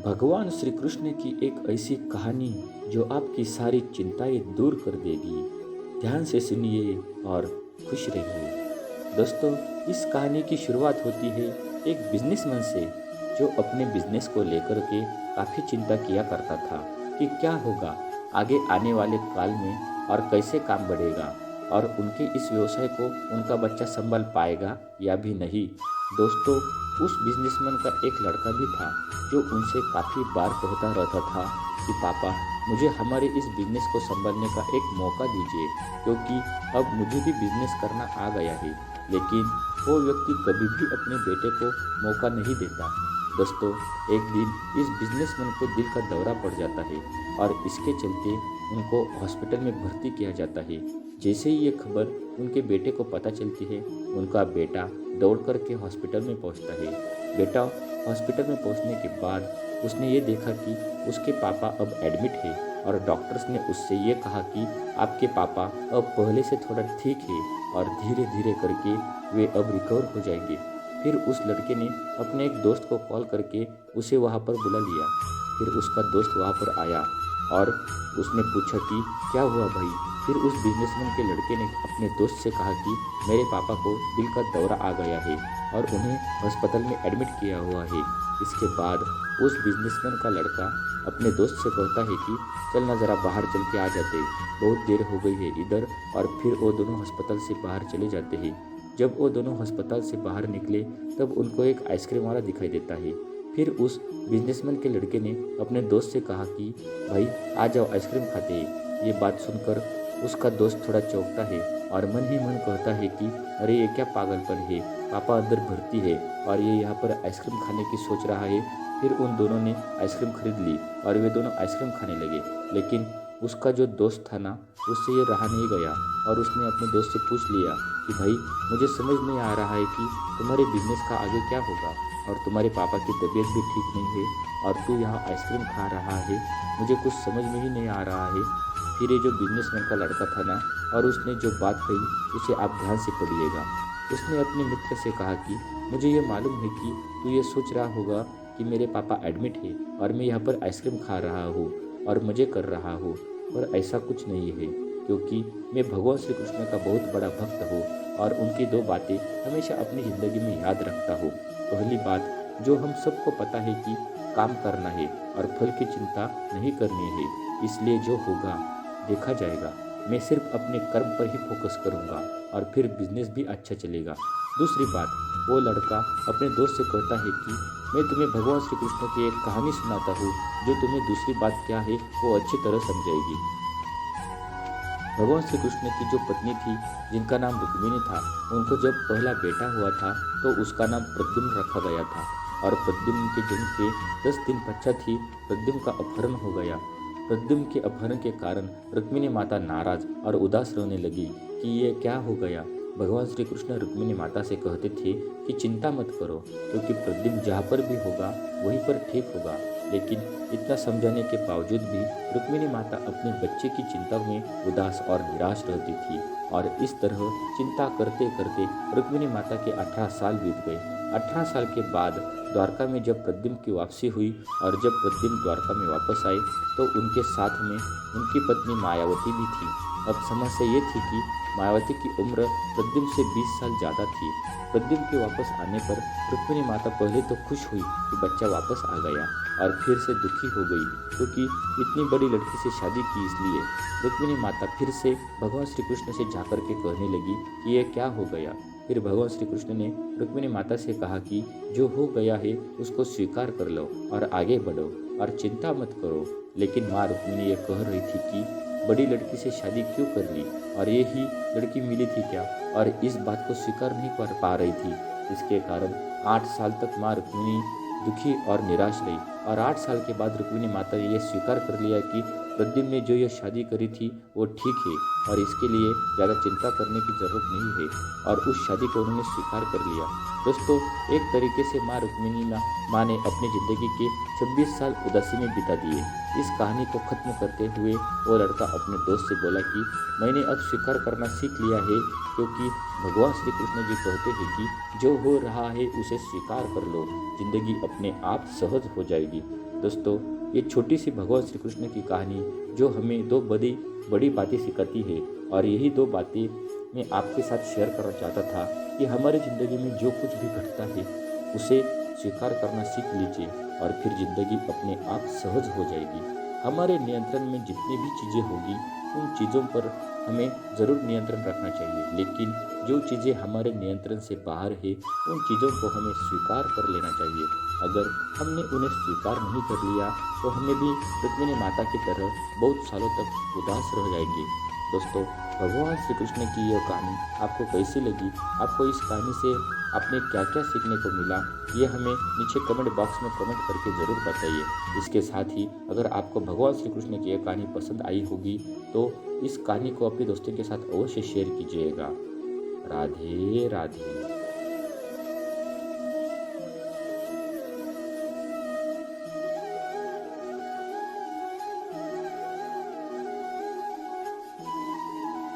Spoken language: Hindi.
भगवान श्री कृष्ण की एक ऐसी कहानी जो आपकी सारी चिंताएं दूर कर देगी। ध्यान से सुनिए और खुश रहिए। दोस्तों, इस कहानी की शुरुआत होती है एक बिजनेसमैन से जो अपने बिजनेस को लेकर के काफ़ी चिंता किया करता था कि क्या होगा आगे आने वाले काल में और कैसे काम बढ़ेगा और उनके इस व्यवसाय को उनका बच्चा संभाल पाएगा या भी नहीं। दोस्तों, उस बिजनेसमैन का एक लड़का भी था जो उनसे काफ़ी बार कहता रहता था कि पापा, मुझे हमारे इस बिजनेस को संभालने का एक मौका दीजिए, क्योंकि अब मुझे भी बिजनेस करना आ गया है। लेकिन वो व्यक्ति कभी भी अपने बेटे को मौका नहीं देता। दोस्तों, एक दिन इस बिजनेसमैन को दिल का दौरा पड़ जाता है और इसके चलते उनको हॉस्पिटल में भर्ती किया जाता है। जैसे ही ये खबर उनके बेटे को पता चलती है, उनका बेटा दौड़ करके हॉस्पिटल में पहुंचता है। बेटा हॉस्पिटल में पहुंचने के बाद उसने ये देखा कि उसके पापा अब एडमिट है और डॉक्टर्स ने उससे ये कहा कि आपके पापा अब पहले से थोड़ा ठीक है और धीरे धीरे करके वे अब रिकवर हो जाएंगे। फिर उस लड़के ने अपने एक दोस्त को कॉल करके उसे वहाँ पर बुला लिया। फिर उसका दोस्त वहाँ पर आया और उसने पूछा कि क्या हुआ भाई। फिर उस बिजनेसमैन के लड़के ने अपने दोस्त से कहा कि मेरे पापा को दिल का दौरा आ गया है और उन्हें अस्पताल में एडमिट किया हुआ है। इसके बाद उस बिजनेसमैन का लड़का अपने दोस्त से कहता है कि चल ना ज़रा बाहर चल के आ जाते, बहुत देर हो गई है इधर। और फिर वो दोनों अस्पताल से बाहर चले जाते हैं। जब वो दोनों अस्पताल से बाहर निकले तब उनको एक आइसक्रीम वाला दिखाई देता है। फिर उस बिजनेसमैन के लड़के ने अपने दोस्त से कहा कि भाई आ जाओ, आइसक्रीम खाते हैं। ये बात सुनकर उसका दोस्त थोड़ा चौंकता है और मन ही मन कहता है कि अरे ये क्या पागलपन है, पापा अंदर भर्ती है और ये यहाँ पर आइसक्रीम खाने की सोच रहा है। फिर उन दोनों ने आइसक्रीम खरीद ली और वे दोनों आइसक्रीम खाने लगे। लेकिन उसका जो दोस्त था ना, उससे ये रहा नहीं गया और उसने अपने दोस्त से पूछ लिया कि भाई, मुझे समझ नहीं आ रहा है कि तुम्हारे बिजनेस का आगे क्या होगा और तुम्हारे पापा की तबीयत भी ठीक नहीं है और तू यहाँ आइसक्रीम खा रहा है, मुझे कुछ समझ में ही नहीं आ रहा है। फिर ये जो बिजनेसमैन का लड़का था ना, और उसने जो बात कही उसे आप ध्यान से पढ़िएगा। उसने अपने मित्र से कहा कि मुझे ये मालूम है कि तू ये सोच रहा होगा कि मेरे पापा एडमिट है और मैं यहाँ पर आइसक्रीम खा रहा हूँ और मज़े कर रहा हूँ, पर ऐसा कुछ नहीं है, क्योंकि मैं भगवान श्री कृष्ण का बहुत बड़ा भक्त हूँ और उनकी दो बातें हमेशा अपनी ज़िंदगी में याद रखता हूँ। पहली बात, जो हम सबको पता है कि काम करना है और फल की चिंता नहीं करनी है, इसलिए जो होगा देखा जाएगा। मैं सिर्फ अपने कर्म पर ही फोकस करूंगा और फिर बिजनेस भी अच्छा चलेगा। दूसरी बात, वो लड़का अपने दोस्त से कहता है कि मैं तुम्हें भगवान श्री कृष्ण की एक कहानी सुनाता हूँ जो तुम्हें दूसरी बात क्या है वो अच्छी तरह समझाएगी। भगवान श्री कृष्ण की जो पत्नी थी जिनका नाम रुक्मिणी था, उनको जब पहला बेटा हुआ था तो उसका नाम प्रद्युम्न रखा गया था और प्रद्युम्न के जन्म के 10 दिन पश्चात ही प्रद्युम्न का अपहरण हो गया। प्रद्युम्न के अपहरण के कारण रुक्मिणी माता नाराज और उदास रहने लगी कि ये क्या हो गया। भगवान श्री कृष्ण रुक्मिणी माता से कहते थे कि चिंता मत करो, क्योंकि प्रद्युम्न जहाँ पर भी होगा वहीं पर ठीक होगा। लेकिन इतना समझाने के बावजूद भी रुक्मिणी माता अपने बच्चे की चिंता में उदास और निराश रहती थी और इस तरह चिंता करते करते रुक्मिणी माता के 18 साल बीत गए। 18 साल के बाद द्वारका में जब प्रद्युम्न की वापसी हुई और जब प्रद्युम्न द्वारका में वापस आए तो उनके साथ में उनकी पत्नी मायावती भी थी। अब समस्या ये थी कि मायावती की उम्र प्रद्युम्न से 20 साल ज़्यादा थी। प्रद्युम्न के वापस आने पर रुक्मिणी माता पहले तो खुश हुई कि बच्चा वापस आ गया और फिर से दुखी हो गई, क्योंकि इतनी बड़ी लड़की से शादी की। इसलिए रुक्मिणी माता फिर से भगवान श्री कृष्ण से जाकर के कहने लगी कि ये क्या हो गया। फिर भगवान श्री कृष्ण ने रुक्मिणी माता से कहा कि जो हो गया है उसको स्वीकार कर लो और आगे बढ़ो और चिंता मत करो। लेकिन माँ रुक्मिणी ये कह रही थी कि बड़ी लड़की से शादी क्यों कर ली और ये ही लड़की मिली थी क्या, और इस बात को स्वीकार नहीं कर पा रही थी। इसके कारण 8 साल तक माँ रुक्मिणी दुखी और निराश रही और 8 साल के बाद रुक्मिणी माता ने यह स्वीकार कर लिया कि प्रद्युम्न ने जो यह शादी करी थी वो ठीक है और इसके लिए ज़्यादा चिंता करने की ज़रूरत नहीं है, और उस शादी को उन्होंने स्वीकार कर लिया। दोस्तों, एक तरीके से माँ रुक्मिणी माँ ने अपनी ज़िंदगी के 26 साल उदासी में बिता दिए। इस कहानी को ख़त्म करते हुए वो लड़का अपने दोस्त से बोला कि मैंने अब स्वीकार करना सीख लिया है, क्योंकि भगवान श्री कृष्ण जी कहते हैं कि जो हो रहा है उसे स्वीकार कर लो, जिंदगी अपने आप सहज हो जाएगी। दोस्तों, ये छोटी सी भगवान श्री कृष्ण की कहानी जो हमें दो बड़ी बड़ी बातें सिखाती है, और यही दो बातें मैं आपके साथ शेयर करना चाहता था कि हमारी ज़िंदगी में जो कुछ भी घटता है उसे स्वीकार करना सीख लीजिए, और फिर ज़िंदगी अपने आप सहज हो जाएगी। हमारे नियंत्रण में जितनी भी चीज़ें होगी उन चीज़ों पर हमें ज़रूर नियंत्रण रखना चाहिए, लेकिन जो चीज़ें हमारे नियंत्रण से बाहर है उन चीज़ों को हमें स्वीकार कर लेना चाहिए। अगर हमने उन्हें स्वीकार नहीं कर लिया तो हमें भी रुक्मिणी माता की तरह बहुत सालों तक उदास रह जाएंगे। दोस्तों, भगवान श्री कृष्ण की यह कहानी आपको कैसी लगी? आपको इस कहानी से आपने क्या क्या सीखने को मिला? ये हमें नीचे कमेंट बॉक्स में कमेंट करके ज़रूर बताइए। इसके साथ ही अगर आपको भगवान श्री कृष्ण की यह कहानी पसंद आई होगी तो इस कहानी को अपने दोस्तों के साथ अवश्य शेयर कीजिएगा। राधे राधे।